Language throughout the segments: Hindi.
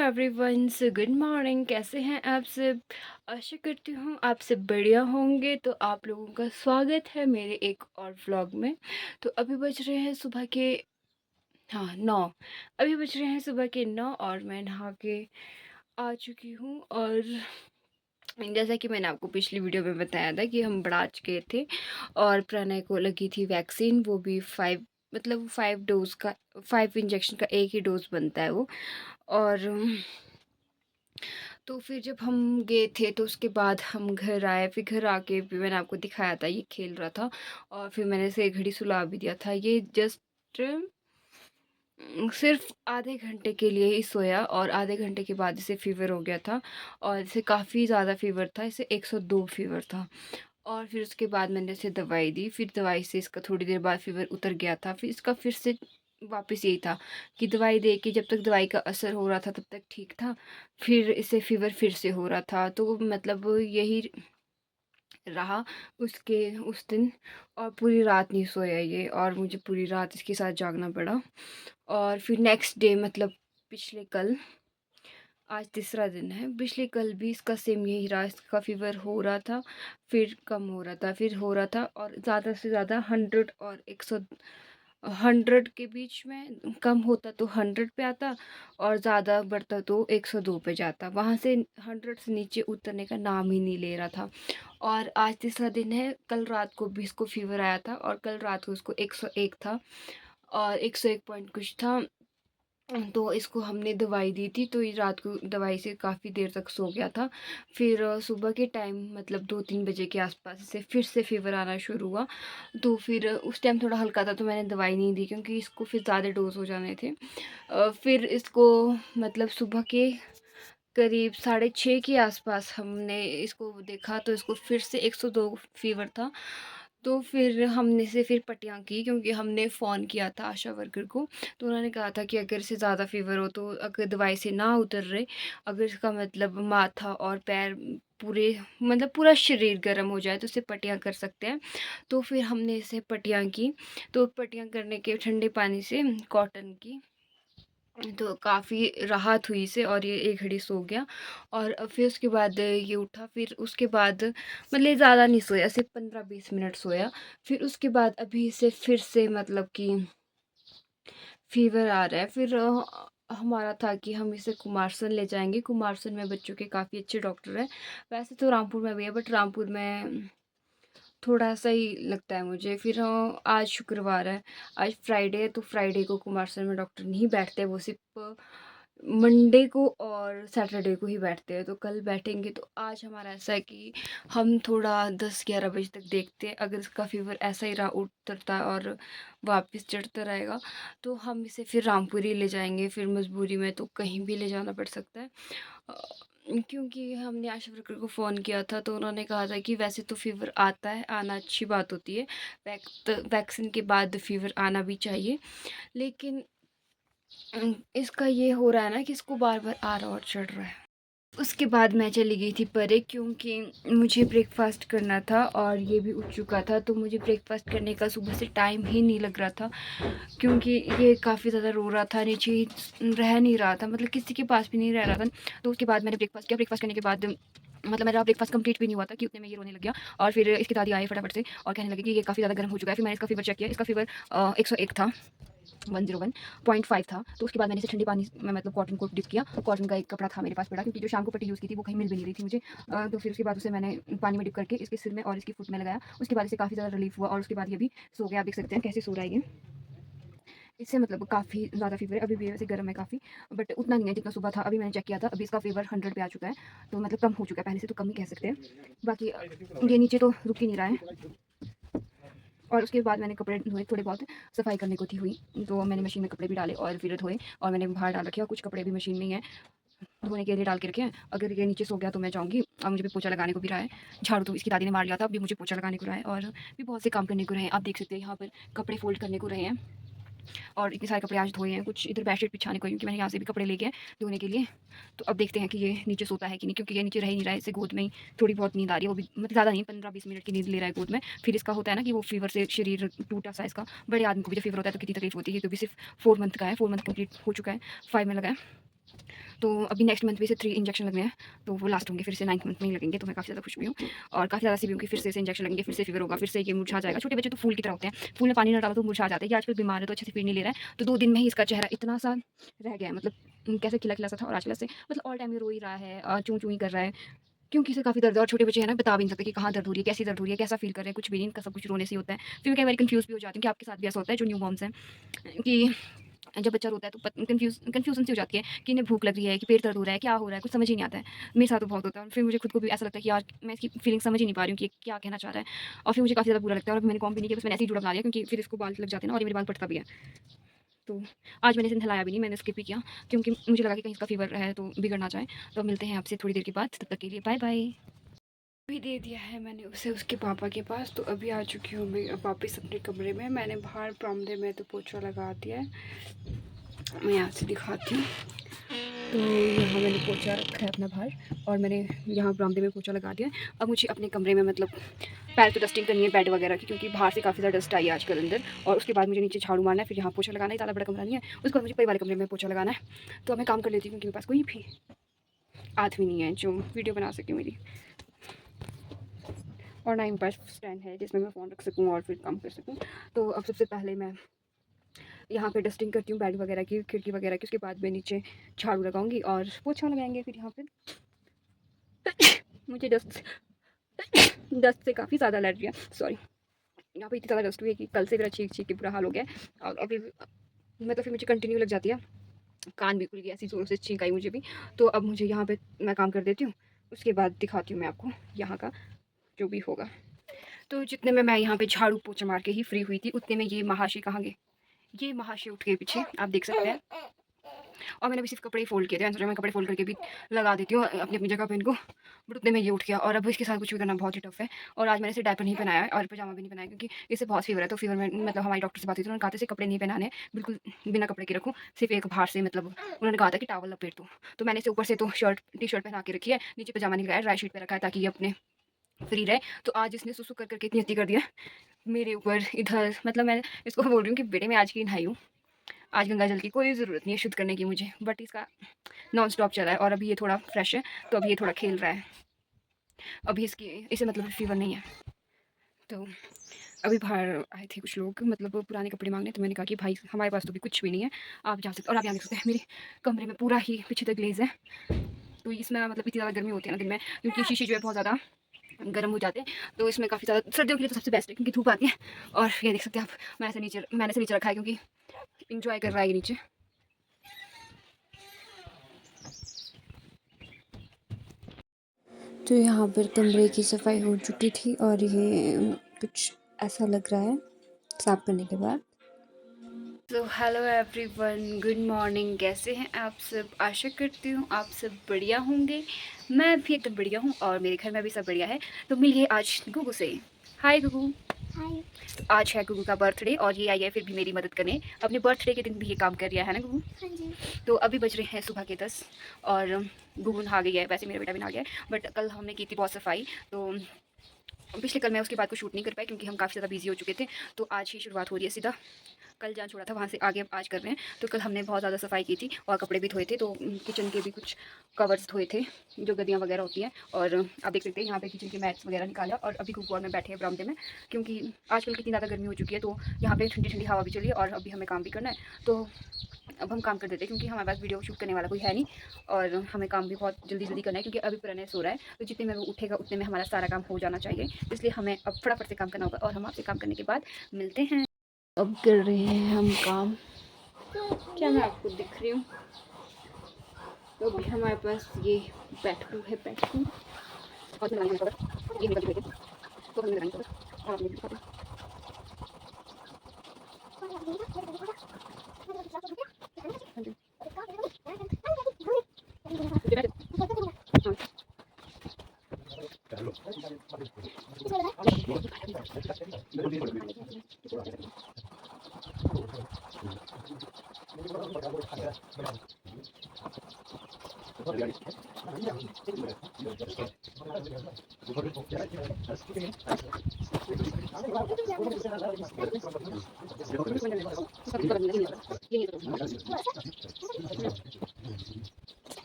Everyone, so good morning. कैसे हैं आप सब? आशा करती हूँ आप सब बढ़िया होंगे। तो आप लोगों का स्वागत है मेरे एक और व्लॉग में। तो अभी बज रहे हैं सुबह के 9। अभी बज रहे हैं सुबह के 9 और मैं नहा के आ चुकी हूँ। और जैसा कि मैंने आपको पिछली वीडियो में बताया था कि हम बड़ाच गए थे और प्रणय को लगी थी वैक्सीन, वो भी 5 मतलब 5 डोज का, 5 इंजेक्शन का एक ही डोज बनता है वो। और तो फिर जब हम गए थे तो उसके बाद हम घर आए। फिर घर आके भी मैंने आपको दिखाया था ये खेल रहा था और फिर मैंने इसे घड़ी सुला भी दिया था। ये जस्ट सिर्फ आधे घंटे के लिए ही सोया और आधे घंटे के बाद इसे फ़ीवर हो गया था और इसे काफ़ी ज़्यादा फ़ीवर था। इसे 102 फ़ीवर था। और फिर उसके बाद मैंने इसे दवाई दी। फिर दवाई से इसका थोड़ी देर बाद फ़ीवर उतर गया था। फिर इसका फिर से वापस यही था कि दवाई दे के जब तक दवाई का असर हो रहा था तब तक ठीक था। फिर इसे फ़ीवर फिर से हो रहा था। तो मतलब यही रहा उसके उस दिन। और पूरी रात नहीं सोया ये और मुझे पूरी रात इसके साथ जागना पड़ा। और फिर नेक्स्ट डे मतलब पिछले कल, आज तीसरा दिन है, पिछले कल भी इसका सेम यही रहा। इसका फ़ीवर हो रहा था, फिर कम हो रहा था, फिर हो रहा था और ज़्यादा से ज़्यादा 100 और 100 के बीच में कम होता तो 100 पे आता और ज़्यादा बढ़ता तो 102 पे जाता। वहाँ से 100 से नीचे उतरने का नाम ही नहीं ले रहा था। और आज तीसरा दिन है। कल रात को भी इसको फ़ीवर आया था और कल रात को इसको 101 था और 101 पॉइंट कुछ था। तो इसको हमने दवाई दी थी तो ये रात को दवाई से काफ़ी देर तक सो गया था। फिर सुबह के टाइम मतलब 2-3 बजे के आसपास इसे फिर से फ़ीवर आना शुरू हुआ। तो फिर उस टाइम थोड़ा हल्का था तो मैंने दवाई नहीं दी क्योंकि इसको फिर ज़्यादा डोज़ हो जाने थे। फिर इसको मतलब सुबह के करीब 6:30 के आसपास हमने इसको देखा तो इसको फिर से 102 फ़ीवर था। तो फिर हमने इसे फिर पट्टियाँ की क्योंकि हमने फ़ोन किया था आशा वर्कर को। तो उन्होंने कहा था कि अगर इसे ज़्यादा फ़ीवर हो तो अगर दवाई से ना उतर रहे, अगर इसका मतलब माथा और पैर पूरे मतलब पूरा शरीर गर्म हो जाए तो इसे पट्टियाँ कर सकते हैं। तो फिर हमने इसे पट्टियाँ की। तो पट्टियाँ करने के ठंडे पानी से कॉटन की, तो काफ़ी राहत हुई इसे और ये एक घड़ी सो गया। और फिर उसके बाद ये उठा। फिर उसके बाद मतलब ज़्यादा नहीं सोया, सिर्फ 15-20 मिनट सोया। फिर उसके बाद अभी इसे फिर से मतलब कि फ़ीवर आ रहा है। फिर हमारा था कि हम इसे कुमारसैन ले जाएँगे। कुमारसैन में बच्चों के काफ़ी अच्छे डॉक्टर हैं। वैसे तो रामपुर में भी है बट रामपुर में थोड़ा सही लगता है मुझे। फिर आज शुक्रवार है, आज फ्राइडे है तो फ्राइडे को कुमारसैन में डॉक्टर नहीं बैठते, वो सिर्फ़ मंडे को और सैटरडे को ही बैठते हैं। तो कल बैठेंगे। तो आज हमारा ऐसा है कि हम थोड़ा 10-11 बजे तक देखते हैं। अगर इसका फ़ीवर ऐसा ही रहा उतरता है और वापस चढ़ता रहेगा तो हम इसे फिर रामपुर ही ले जाएँगे। फिर मजबूरी में तो कहीं भी ले जाना पड़ सकता है। अ, क्योंकि हमने आशा वर्कर को फ़ोन किया था तो उन्होंने कहा था कि वैसे तो फ़ीवर आता है, आना अच्छी बात होती है। वैक्सीन के बाद फ़ीवर आना भी चाहिए। लेकिन इसका ये हो रहा है ना कि इसको बार-बार आ रहा और चढ़ रहा है। उसके बाद मैं चली गई थी परे क्योंकि मुझे ब्रेकफ़ास्ट करना था और ये भी उठ चुका था। तो मुझे ब्रेकफ़ास्ट करने का सुबह से टाइम ही नहीं लग रहा था क्योंकि ये काफ़ी ज़्यादा रो रहा था, नीचे ही रह नहीं रहा था, मतलब किसी के पास भी नहीं रह रहा था। तो उसके बाद मैंने ब्रेकफ़ास्ट किया। ब्रेकफ़ास्ट करने के बाद मतलब मेरा ब्रेकफ़ास्ट कंप्लीट भी नहीं हुआ था कि उतने में ये रोने लग गया। और फिर इसकी दादी आई फटाफट से और कहने लगी कि ये काफ़ी ज़्यादा गर्म हो चुका है। फिर मैंने इसका फ़ीवर चेक किया। इसका फ़ीवर 101 था, 101.5 था। तो उसके बाद मैंने इसे ठंडे पानी में मतलब कॉटन को डिप किया। कॉटन का एक कपड़ा था मेरे पास पड़ा क्योंकि जो शाम को पट्टी यूज़ की थी वो कहीं मिल भी नहीं रही थी मुझे। तो फिर उसके बाद उसे मैंने पानी में डिप करके इसके सिर में और इसकी फुट में लगाया। उसके बाद इसे काफ़ी ज़्यादा रिलीफ़ हुआ और उसके बाद ये भी सो गया। आप देख सकते हैं कैसे सो रहा है ये। इससे मतलब काफ़ी ज़्यादा फ़ीवर है, अभी भी वैसे गर्म है काफ़ी, बट उतना नहीं है जितना सुबह था। अभी मैंने चेक किया था, अभी इसका फ़ीवर 100 पे आ चुका है, तो मतलब कम हो चुका है, पहले से तो कम ही कह सकते हैं। बाकी ये नीचे तो रुक ही नहीं रहा है। और उसके बाद मैंने कपड़े धोए, थोड़े बहुत सफाई करने को थी हुई, तो मैंने मशीन में कपड़े भी डाले और फिर धोए और मैंने बाहर डाल रखे और कुछ कपड़े भी मशीन में ही हैं, धोने के लिए डाल के रखे हैं। अगर ये नीचे सो गया तो मैं जाऊँगी। और मुझे भी पोछा लगाने को भी रहा है, झाड़ू तो इसकी दादी ने मार लिया था, अभी मुझे पोछा लगाने को रहा है और भी बहुत से काम करने को रहे हैं। आप देख सकते हैं यहाँ पर कपड़े फ़ोल्ड करने को रहे हैं और इतने सारे कपड़े आज धोए हैं। कुछ इधर बेडशीट बिछाने को है क्योंकि मैंने यहाँ से भी कपड़े लेके हैं धोने के लिए। तो अब देखते हैं कि ये नीचे सोता है कि नहीं, क्योंकि ये नीचे रह ही नहीं रहा है। इसे गोद में ही थोड़ी बहुत नींद आ रही है, वो भी मतलब ज़्यादा नहीं, 15-20 मिनट की नींद ले रहा है गोद में। फिर इसका होता है ना कि वो फ़ीवर से शरीर टूटा सा इसका। बड़े आदमी को भी जब फ़ीवर होता है तो कितनी तकलीफ होती है, क्योंकि सिर्फ 4 मंथ का है, 4 मंथ कंप्लीट हो चुका है, 5 में लगा है। तो अभी नेक्स्ट मंथ भी इसे 3 इंजेक्शन लगने हैं, तो वो लास्ट होंगे, फिर से 9th मंथ में ही लगेंगे। तो मैं काफ़ी ज़्यादा खुश भी हूँ और काफ़ी ज़्यादा सी भी हूँ कि फिर से इसे इंजेक्शन लगेंगे, फिर से फीवर होगा, फिर से ये मुरझा जाएगा। छोटे बच्चे तो फूल की तरह होते हैं, फूल में पानी ना डालो तो मुरझा जाते हैं। ये आजकल बीमार है तो अच्छे से फीड नहीं ले रहा है, तो 2 दिन में ही इसका चेहरा इतना सा रह गया है, मतलब कैसे खिला-खिला सा था और आजकल से मतलब ऑल टाइम ये रो ही रहा है, चूँ-चूँ ही कर रहा है। क्योंकि इसे काफ़ी दर्द है और छोटे बच्चे हैं ना, बता भी नहीं सकते कि कहाँ दर्द हो रही है, कैसी दर्द हो रही है, कैसा फ़ील कर रहे हैं, कुछ भी नहीं, इनका सब कुछ रोने से ही होता है। फिर मैं कई बार कन्फ्यूज़ भी हो जाती हूँ कि आपके साथ भी ऐसा होता है जो न्यू मॉम्स हैं कि जब बच्चा रोता है तो कन्फ्यूज़न सी हो जाती है कि इन्हें भूख लग रही है, कि पेट दर्द हो रहा है, क्या हो रहा है, कुछ समझ ही नहीं आता है। मेरे साथ तो बहुत होता है और फिर मुझे खुद को भी ऐसा लगता है कि यार मैं इसकी फीलिंग समझ ही नहीं पा रही हूँ कि ये क्या कहना चाह रहा है और फिर मुझे काफ़ी ज़्यादा बुरा लगता है और अभी मैंने कॉम भी नहीं किया, बस मैंने ऐसे ही जूड़ा बना लिया क्योंकि फिर इसको बाल लग जाते हैं ना और ये मेरे बाल पड़ता भी है। तो आज मैंने इसे नहलाया भी नहीं, मैंने स्किप ही किया क्योंकि मुझे लगा कि कहीं इसका फ़ीवर है तो बिगड़ ना जाए। तो मिलते हैं आपसे थोड़ी देर के बाद, तब तक के लिए बाय-बाय। भी दे दिया है मैंने उसे उसके पापा के पास, तो अभी आ चुकी हूँ मैं वापस अपने कमरे में। मैंने बाहर बरामदे में तो पोछा लगा दिया है, मैं यहाँ से दिखाती हूँ। तो यहाँ मैंने पोछा रखा है अपना बाहर और मैंने यहाँ बरामदे में पोछा लगा दिया है। अब मुझे अपने कमरे में मतलब पहले तो डस्टिंग करनी है बेड वगैरह की, क्योंकि बाहर से काफ़ी ज़्यादा डस्ट आई है आजकल अंदर, और उसके बाद मुझे नीचे झाड़ू मारना है, फिर यहाँ पोछा लगाना है। ज़्यादा बड़ा कमरा नहीं है, उसके बाद मुझे पहले वाले कमरे में पोछा लगाना है। तो अब मैं काम कर लेती हूँ क्योंकि मेरे पास कोई भी आदमी नहीं है जो वीडियो बना सके मेरी, और ना ही मेरे पास स्टैंड है जिसमें मैं फ़ोन रख सकूँ और फिर काम कर सकूँ। तो अब सबसे पहले मैं यहाँ पे डस्टिंग करती हूँ बेड वगैरह की, खिड़की वगैरह की, उसके बाद मैं नीचे झाड़ू लगाऊंगी और पोछा लगाएंगे फिर यहाँ पे। मुझे डस्ट डस्ट से काफ़ी ज़्यादा एलर्जी है, सॉरी। यहाँ पे इतनी ज़्यादा डस्ट हुई है कि कल से मेरा चीख के बुरा हाल हो गया है और अभी मतलब फिर मुझे कंटिन्यू लग जाती है, कान भी खुल गया, ऐसी ज़ोरों से छींक आई मुझे भी। तो अब मुझे यहाँ पे मैं काम कर देती हूँ, उसके बाद दिखाती हूँ मैं आपको यहाँ का जो भी होगा। तो जितने में मैं यहाँ पे झाड़ू पोछा मार के ही फ्री हुई थी, उतने में ये महाशय कहाँ गए? ये महाशय उठ गए पीछे, आप देख सकते हैं। और मैंने भी सिर्फ कपड़े ही फ़ोल्ड किए थे, मैंने सोचा मैं कपड़े फ़ोल्ड करके भी लगा देती हूँ अपनी अपनी जगह पे इनको, बट उतने में ये उठ गया और अब इसके साथ कुछ भी करना बहुत ही टफ है। और आज मैंने इसे डायपर नहीं पहनाया है और पजामा भी नहीं पहनाया क्योंकि इसे बहुत फ़ीवर है। तो फ़ीवर में मतलब हमारी डॉक्टर से बात हुई थी, उन्होंने कहा था इसे कपड़े नहीं पहनाने हैं, बिल्कुल बिना कपड़े के रखो, सिर्फ एक बाहर से मतलब उन्होंने कहा था कि टॉवल लपेट दो। तो मैंने इसे ऊपर से तो टी-शर्ट पहना के रखी है, नीचे पजामा नहीं लगाया, ड्राई शीट पे रखा है ताकि ये अपने फ्री रहे। तो आज इसने सुसु कर करके इतनी अति कर दिया मेरे ऊपर इधर, मतलब मैं इसको बोल रही हूँ कि बेटे मैं आज की नहाई हूँ, आज गंगा जल की कोई ज़रूरत नहीं है शुद्ध करने की मुझे, बट इसका नॉन स्टॉप चला है और अभी ये थोड़ा फ्रेश है तो अभी ये थोड़ा खेल रहा है। अभी इसे मतलब फीवर नहीं है। तो अभी बाहर आए थे कुछ लोग, मतलब वो पुराने कपड़े मांगने, तो मैंने कहा कि भाई हमारे पास तो भी कुछ भी नहीं है, आप जा सकते हो। और आप यहाँ देख सकते हैं मेरे कमरे में पूरा ही पीछे तक ग्लेज है। तो इसमें मतलब इतनी ज़्यादा गर्मी होती है ना दिन में, क्योंकि शीशे जो है बहुत ज़्यादा गर्म हो जाते हैं, तो इसमें काफ़ी ज़्यादा सर्दियों के लिए तो सबसे बेस्ट है क्योंकि धूप आती है। और ये देख सकते हैं आप, मैंने से नीचे रखा है क्योंकि इंजॉय कर रहा है ये नीचे। तो यहाँ पर कमरे की सफाई हो चुकी थी और ये कुछ ऐसा लग रहा है साफ करने के बाद। तो हेलो एवरीवन, गुड मॉर्निंग। कैसे हैं आप सब? आशा करती हूँ आप सब बढ़िया होंगे। मैं भी एकदम बढ़िया हूँ और मेरे घर में भी सब बढ़िया है। तो मिलिए आज गुगू से। हाय गुगू। हाय। तो आज है गुगू का बर्थडे और ये आई है फिर भी मेरी मदद करने। अपने बर्थडे के दिन भी ये काम कर रहा है ना गुगू? हाँ जी। तो अभी बज रहे हैं सुबह के 10 और गुगू नहा गई है, वैसे मेरा बेटा भी नहा गया है, बट कल हमने की थी बहुत सफाई, तो पिछले कल मैं उसके बाद को शूट नहीं कर पाई क्योंकि हम काफ़ी ज़्यादा बिजी हो चुके थे। तो आज ही शुरुआत हो रही है सीधा, कल जहाँ छोड़ा था वहाँ से आगे आज कर रहे हैं। तो कल हमने बहुत ज़्यादा सफाई की थी और कपड़े भी धोए थे, तो किचन के भी कुछ कवर्स धोए थे, जो गद्दियाँ वगैरह होती हैं। और आप देख सकते हैं यहाँ पे किचन के मैट्स वगैरह निकाला और अभी गुगू और में बैठे हैं बरामदे में, क्योंकि आजकल कितनी ज़्यादा गर्मी हो चुकी है, तो यहाँ पे ठंडी ठंडी हवा भी चली है और अभी हमें काम भी करना है। तो अब हम काम कर देते हैं क्योंकि हमारे पास वीडियो शूट करने वाला कोई है नहीं और हमें काम भी बहुत जल्दी जल्दी करना है क्योंकि अभी प्रणय सो रहा है। तो जितने में वो उठेगा उतने में हमारा सारा काम हो जाना चाहिए, इसलिए हमें अब फटाफट से काम करना होगा और हम आपसे काम करने के बाद मिलते हैं। अब कर रहे हैं हम काम, क्या मैं आपको दिख रही हूँ? तो अभी हमारे पास ये बैठू है, बैठू और ये तो हम और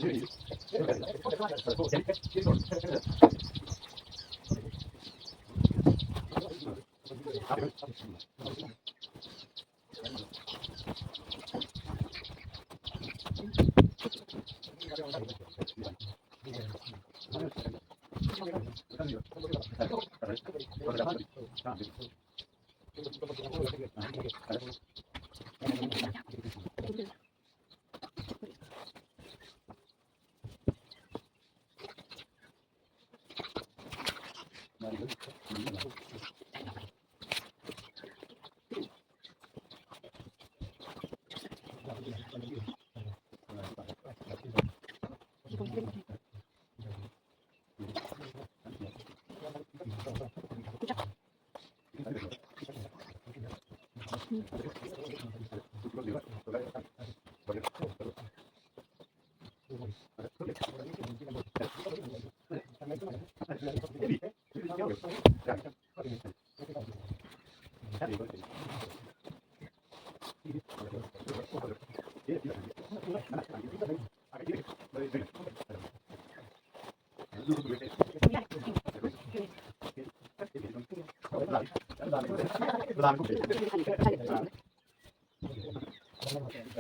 तो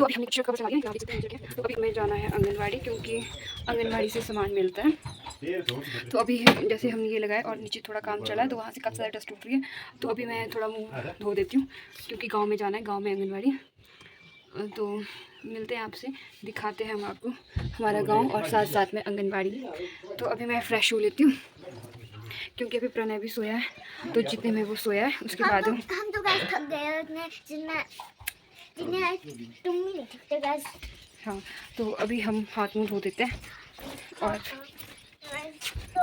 अभी हमने कुछ खबर चला दी ना कि तो अभी हमें जाना है आंगनवाड़ी, क्योंकि आंगनवाड़ी से सामान मिलता है। तो अभी जैसे हमने ये लगाया और नीचे थोड़ा काम चला है, तो वहाँ से काफ़ी ज़्यादा डस्ट उठ रही है। तो अभी मैं थोड़ा मुंह धो देती हूँ, क्योंकि गांव में जाना है, गांव में आंगनवाड़ी। तो मिलते हैं आपसे, दिखाते हैं हम आपको हमारा गांव और साथ साथ में आंगनवाड़ी। तो अभी मैं फ़्रेश हो लेती हूँ, क्योंकि अभी प्रणय भी सोया है। तो जितने में वो सोया है उसके बाद हम तो गाइस थक गए उतने जितना जितने तुम भी नहीं थकते गाइस। हाँ, तो अभी हम हाथ मुँह धो देते हैं और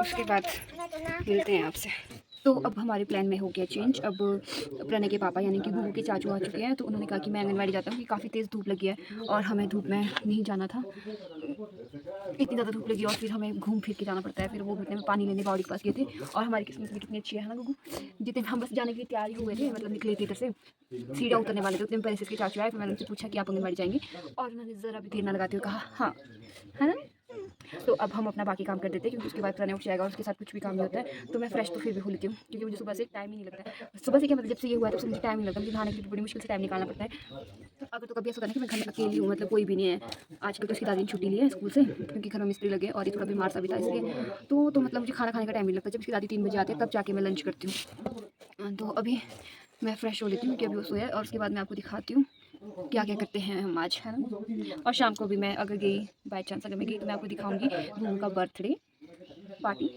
उसके बाद मिलते हैं आपसे। तो अब हमारे प्लान में हो गया चेंज। अब प्रणय के पापा यानी कि गुगू के चाचू आ चुके हैं, तो उन्होंने कहा कि मैं आंगनवाड़ी जाता हूँ कि काफ़ी तेज़ धूप लगी है और हमें धूप में नहीं जाना था, इतनी ज़्यादा धूप लगी और फिर हमें घूम फिर के जाना पड़ता है। फिर वो इतने में पानी लेने बावड़ी के पास गए थे और हमारी किस्मत भी कितनी अच्छी है ना गुगू। जितने हम बस जाने के लिए तैयार ही हुए थे, मतलब निकले थे इधर से, सीढ़ियाँ उतरने वाले थे, उतने में पहले से इसके चाचू आए। फिर मैंने उनसे पूछा कि आप आंगनवाड़ी जाएंगे, और उन्होंने ज़रा भी देर ना लगाते हुए कहा हाँ, है ना। तो अब हम अपना बाकी काम कर देते हैं, क्योंकि उसके बाद प्रणय उठ जाएगा और उसके साथ कुछ भी काम नहीं होता है। तो मैं फ्रेश तो फिर भी हो लेती हूँ, क्योंकि मुझे सुबह से टाइम ही नहीं लगता है। सुबह से क्या मतलब, जब से ये हुआ है तब से मुझे टाइम नहीं लगता। मुझे नहाने के लिए बड़ी मुश्किल से टाइम निकालना पड़ता है। अगर तो कभी ऐसा होता है कि मैं घर में अकेली हूँ, मतलब कोई भी नहीं है। आजकल तो उसकी दादी ने छुट्टी ली है स्कूल से, क्योंकि घर में मिस्त्री लगे और ये थोड़ा बीमार सा भी था, इसलिए तो मतलब मुझे खाना खाने का टाइम नहीं लगता। जब उसकी दादी 3 बजे आती है तब जाके मैं लंच करती हूँ। तो अभी मैं फ्रेश हो लेती हूँ, क्योंकि अभी वो सोया है, और उसके बाद मैं आपको दिखाती हूँ क्या क्या करते हैं हम आज, है ना। और शाम को भी मैं अगर गई, बाई चांस अगर मैं गई, तो मैं आपको दिखाऊंगी गुगू का बर्थडे पार्टी।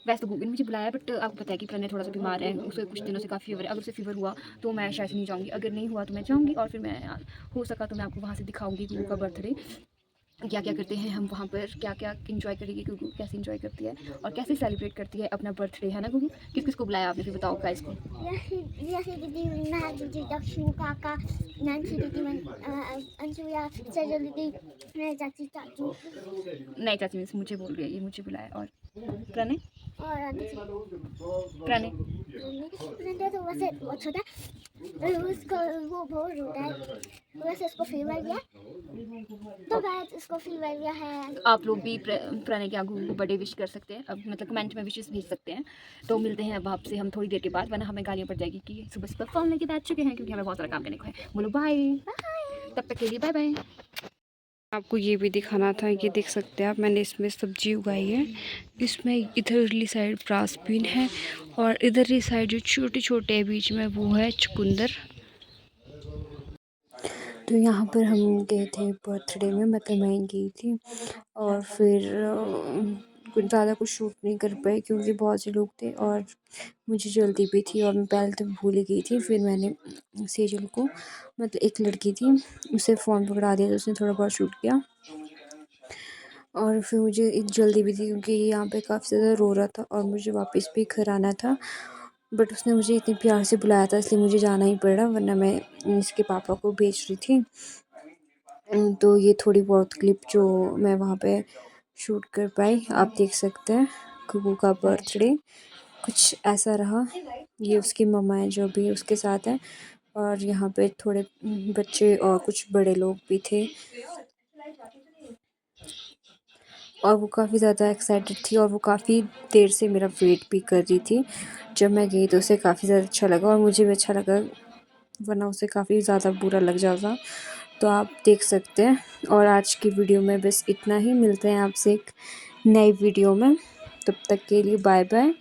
वैसे तो गूगल ने मुझे बुलाया, बट आपको पता है कि प्रणय थोड़ा सा बीमार है, उसे कुछ दिनों से काफ़ी फीवर है। अगर उसे फीवर हुआ तो मैं शायद नहीं जाऊँगी, अगर नहीं हुआ तो मैं जाऊँगी। और फिर मैं हो सका तो मैं आपको वहाँ से दिखाऊँगी गुगू का बर्थडे, क्या क्या करते हैं हम वहाँ पर, क्या क्या इन्जॉय करेगी गुगू, कैसे इन्जॉय करती है और कैसे सेलिब्रेट करती है अपना बर्थडे, है ना गुगू। किस किस को बुलाया आपने, फिर बताओ गाइस को। जैसे दीदी मैं दीदी दक्षिण काका नैन्सी दीदी अंशुया सजल दीदी मेरे चाची चाचू नहीं चाची मिस मुझे बोल रही है, ये मुझे बुलाया। और प्रणय, और प्रणय प्रिंटर तो वैसे बहुत छोटा है, उसको वो बहुत छोटा है, वैसे उसको फीवर भी है। तो गाइस उसको फीवर भी है। तो आप लोग भी प्रणय के गुगू को बर्थडे विश कर सकते हैं, अब मतलब कमेंट में विशेस भेज सकते हैं। तो मिलते हैं अब आपसे हम थोड़ी देर के बाद, वरना हमें गालियाँ पड़ जाएगी कि सुबह सुबह फ़ोन लेके बैठ चुके हैं, क्योंकि हमें बहुत सारा काम करने को है। बोलो बाय, तब तक के लिए बाय बाय। आपको ये भी दिखाना था, ये देख सकते हैं आप, मैंने इसमें सब्जी उगाई है। इसमें इधरली साइड ब्रासबीन है और इधरली साइड जो छोटे छोटे है बीच में, वो है चुकंदर। तो यहाँ पर हम गए थे बर्थडे में, मतलब मैं गई थी, और फिर कुछ ज़्यादा कुछ शूट नहीं कर पाई, क्योंकि बहुत से लोग थे और मुझे जल्दी भी थी, और मैं पहले तो भूल ही गई थी। फिर मैंने सेजल को, मतलब एक लड़की थी, उसे फ़ोन पकड़ा दिया, तो उसने थोड़ा बहुत शूट किया। और फिर मुझे एक जल्दी भी थी, क्योंकि यहाँ पे काफ़ी ज़्यादा रो रहा था और मुझे वापस भी घर आना था। बट उसने मुझे इतने प्यार से बुलाया था, इसलिए मुझे जाना ही पड़ा, वरना मैं इसके पापा को भेज रही थी। तो ये थोड़ी बहुत क्लिप जो मैं वहाँ पे शूट कर पाई, आप देख सकते हैं। गुगू का बर्थडे कुछ ऐसा रहा। ये उसकी मम्मा है जो भी उसके साथ है, और यहाँ पे थोड़े बच्चे और कुछ बड़े लोग भी थे। और वो काफ़ी ज़्यादा एक्साइटेड थी और वो काफ़ी देर से मेरा वेट भी कर रही थी। जब मैं गई तो उसे काफ़ी ज़्यादा अच्छा लगा और मुझे भी अच्छा लगा, वरना उसे काफ़ी ज़्यादा बुरा लग जाता। तो आप देख सकते हैं। और आज की वीडियो में बस इतना ही, मिलते हैं आपसे एक नई वीडियो में। तब तक के लिए बाय बाय।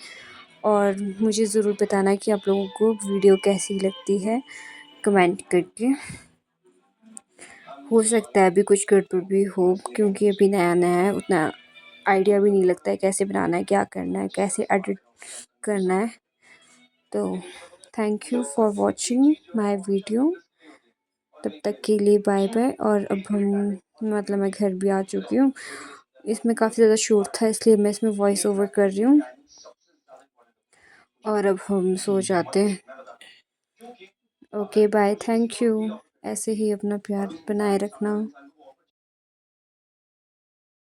और मुझे ज़रूर बताना कि आप लोगों को वीडियो कैसी लगती है कमेंट करके। हो सकता है अभी कुछ गड़बड़ भी हो, क्योंकि अभी नया-नया है, उतना आइडिया भी नहीं लगता है कैसे बनाना है, क्या करना है, कैसे एडिट करना है। तो thank you for watching my video. तब तक के लिए बाय बाय। और अब मैं घर भी आ चुकी हूँ। इसमें काफ़ी ज़्यादा शोर था, इसलिए मैं इसमें वॉइस ओवर कर रही हूँ। और अब हम सो जाते हैं। Okay bye, thank you. ऐसे ही अपना प्यार बनाए रखना।